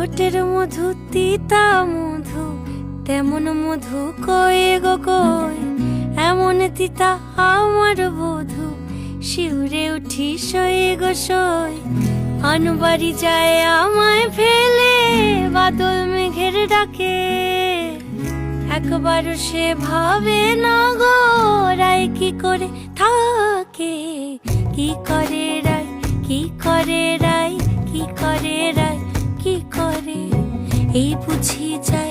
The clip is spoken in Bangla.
ঠোঁটের মধু তিতা মধু, তেমন মধু কয়ে গো কই, এমন তিতা আমার বধু, শিউরে উঠি সয়ে গো সই। আনবাড়ি যায় আমায় ফেলে বাদল মেঘের ডাকে, একবার সে ভাবে না গো রায় কি করে থাকে। কি করে রায়, কি করে রায়, কি করে রায়, কি করে এই বুঝি যায়